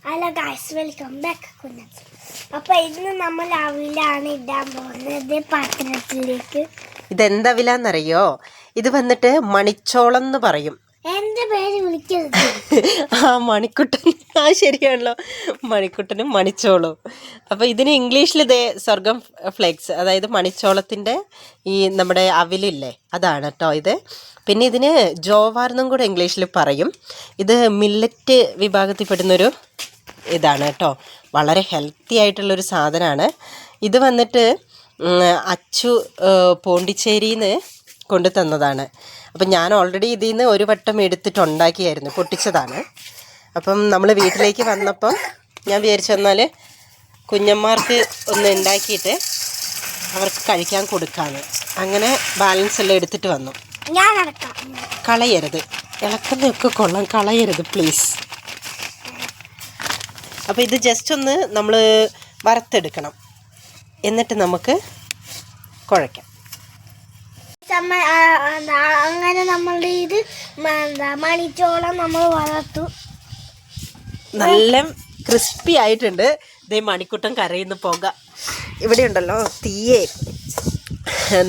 Hello guys, welcome back Kunjachi. അപ്പോൾ ഇന്ന് നമ്മൾ അവിലാണ് ഇടാൻ പോകുന്നത് പാത്രത്തിലേക്ക്. ഇതെന്ത് അവിലാന്നറിയോ? ഇത് വന്നിട്ട് മണിച്ചോളം എന്ന് പറയും. എൻ്റെ പേര് വിളിക്കരുത്. ആ മണിക്കുട്ടൻ, ആ ശരിയാണല്ലോ, മണിക്കുട്ടനും മണിച്ചോളവും. അപ്പോൾ ഇതിന് ഇംഗ്ലീഷിൽ ഇതേ സ്വർഗം ഫ്ലേക്സ്, അതായത് മണിച്ചോളത്തിൻ്റെ ഈ നമ്മുടെ അവിലില്ലേ അതാണ് കേട്ടോ ഇത്. പിന്നെ ഇതിന് ജോവാർ എന്നും കൂടെ ഇംഗ്ലീഷിൽ പറയും. ഇത് മില്ലറ്റ് വിഭാഗത്തിൽപ്പെടുന്നൊരു ഇതാണ് കേട്ടോ. വളരെ ഹെൽത്തി ആയിട്ടുള്ളൊരു സാധനമാണ്. ഇത് വന്നിട്ട് അച്ചു പോണ്ടിച്ചേരിയിൽ നിന്ന് കൊണ്ടു തന്നതാണ്. അപ്പം ഞാൻ ഓൾറെഡി ഇതിൽ നിന്ന് ഒരു വട്ടം എടുത്തിട്ടുണ്ടാക്കിയായിരുന്നു, പൊട്ടിച്ചതാണ്. അപ്പം നമ്മൾ വീട്ടിലേക്ക് വന്നപ്പം ഞാൻ വിചാരിച്ചു വന്നാൽ കുഞ്ഞന്മാർക്ക് ഒന്ന് ഉണ്ടാക്കിയിട്ട് അവർക്ക് കഴിക്കാൻ കൊടുക്കാമെന്ന്. അങ്ങനെ ബാലൻസ് എല്ലാം എടുത്തിട്ട് വന്നു. കളയരുത്, ഇളക്കുന്നതൊക്കെ കൊള്ളാം, കളയരുത് പ്ലീസ്. അപ്പോൾ ഇത് ജസ്റ്റ് ഒന്ന് നമ്മൾ വറുത്തെടുക്കണം, എന്നിട്ട് നമുക്ക് കുഴയ്ക്കാം. അങ്ങനെ നമ്മളുടെ ഇത് മണിച്ചോളം നമ്മൾ വളർത്തു. നല്ല ക്രിസ്പി ആയിട്ടുണ്ട്. ഇതേ മണിക്കുട്ടൻ കരയുന്ന പുക ഇവിടെ ഉണ്ടല്ലോ. തീയെ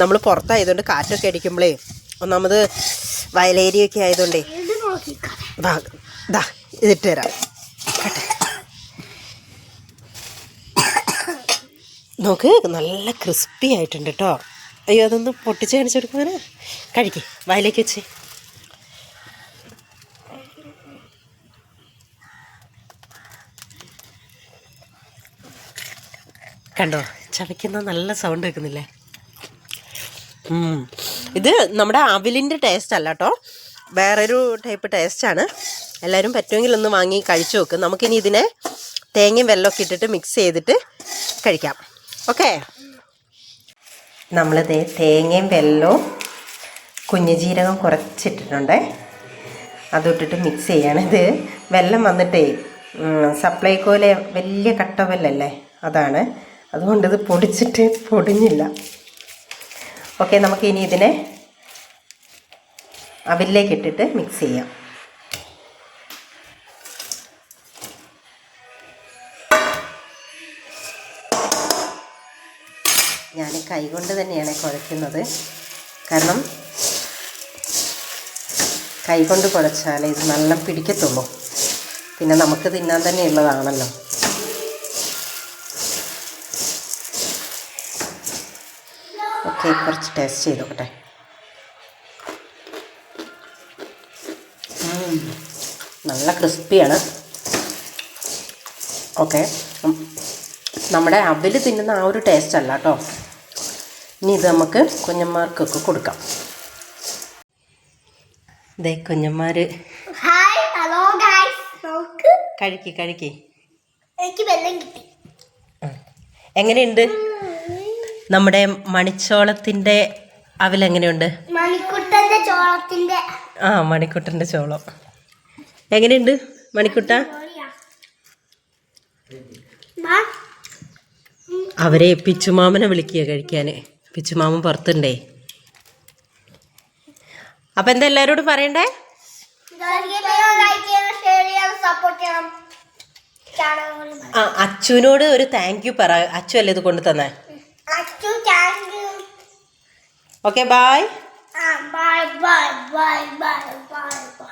നമ്മൾ പുറത്തായതുകൊണ്ട് കാറ്റൊക്കെ അടിക്കുമ്പോഴേ, ഒന്നാമത് വയലേരിയൊക്കെ ആയതുകൊണ്ടേ. ഇതിട്ട് തരാം കേട്ടെ. നോക്ക്, നല്ല ക്രിസ്പി ആയിട്ടുണ്ട് കേട്ടോ. അയ്യോ, അതൊന്ന് പൊട്ടിച്ച് കാണിച്ചെടുക്കുവാന്. കഴിക്കേ, വായിലേക്ക് വെച്ച്. കണ്ടോ, ചവയ്ക്കുന്ന നല്ല സൗണ്ട് കേൾക്കുന്നില്ലേ? ഇത് നമ്മുടെ അവിലിൻ്റെ ടേസ്റ്റ് അല്ല കേട്ടോ, വേറൊരു ടൈപ്പ് ടേസ്റ്റാണ്. എല്ലാവരും പറ്റുമെങ്കിൽ ഒന്ന് വാങ്ങി കഴിച്ചു നോക്ക്. നമുക്കിനി ഇതിനെ തേങ്ങയും വെള്ളമൊക്കെ ഇട്ടിട്ട് മിക്സ് ചെയ്തിട്ട് കഴിക്കാം. ഓക്കെ, നമ്മളിത് തേങ്ങയും വെല്ലവും കുഞ്ഞുജീരകം കുറച്ചിട്ടിട്ടുണ്ട്, അതിട്ടിട്ട് മിക്സ് ചെയ്യാണ്. ഇത് വെല്ലം വന്നിട്ടേ സപ്ലൈക്കോയിലെ വലിയ കട്ട വെല്ലല്ലേ, അതാണ്. അതുകൊണ്ടിത് പൊടിച്ചിട്ട് പൊടിഞ്ഞില്ല. ഓക്കെ, നമുക്കിനി ഇതിനെ അവിലേക്ക് ഇട്ടിട്ട് മിക്സ് ചെയ്യാം. ഞാൻ കൈകൊണ്ട് തന്നെയാണ് കുഴയ്ക്കുന്നത്, കാരണം കൈകൊണ്ട് കുഴച്ചാലേ ഇത് നല്ല പിടിക്കത്തുള്ളൂ. പിന്നെ നമുക്ക് തിന്നാൻ തന്നെ ഉള്ളതാണല്ലോ. ഓക്കെ, കുറച്ച് ടേസ്റ്റ് ചെയ്ത് നോക്കട്ടെ. നല്ല ക്രിസ്പിയാണ്. ഓക്കെ, നമ്മുടെ അവിൽ തിന്നുന്ന ആ ഒരു ടേസ്റ്റ് അല്ല കേട്ടോ. ഇനി ഇത് നമുക്ക് കുഞ്ഞന്മാർക്കൊക്കെ കൊടുക്കാം. ഇതേ കുഞ്ഞന്മാർ കഴിക്കേ. എങ്ങനെയുണ്ട് നമ്മുടെ മണിച്ചോളത്തിൻ്റെ അവിൽ? എങ്ങനെയുണ്ട്? മണിക്കുട്ടൻ്റെ ചോളം എങ്ങനെയുണ്ട് മണിക്കുട്ട? അവരെ പിച്ചുമാമനെ വിളിക്കുക കഴിക്കാൻ. പിച്ചുമാമൻ പുറത്തുണ്ടേ. അപ്പം എന്താ എല്ലാവരോടും പറയണ്ടേ? അച്ചുവിനോട് ഒരു താങ്ക് യു പറ. അച്ചു അല്ലേ ഇത് കൊണ്ടു തന്നെ. Okay, by.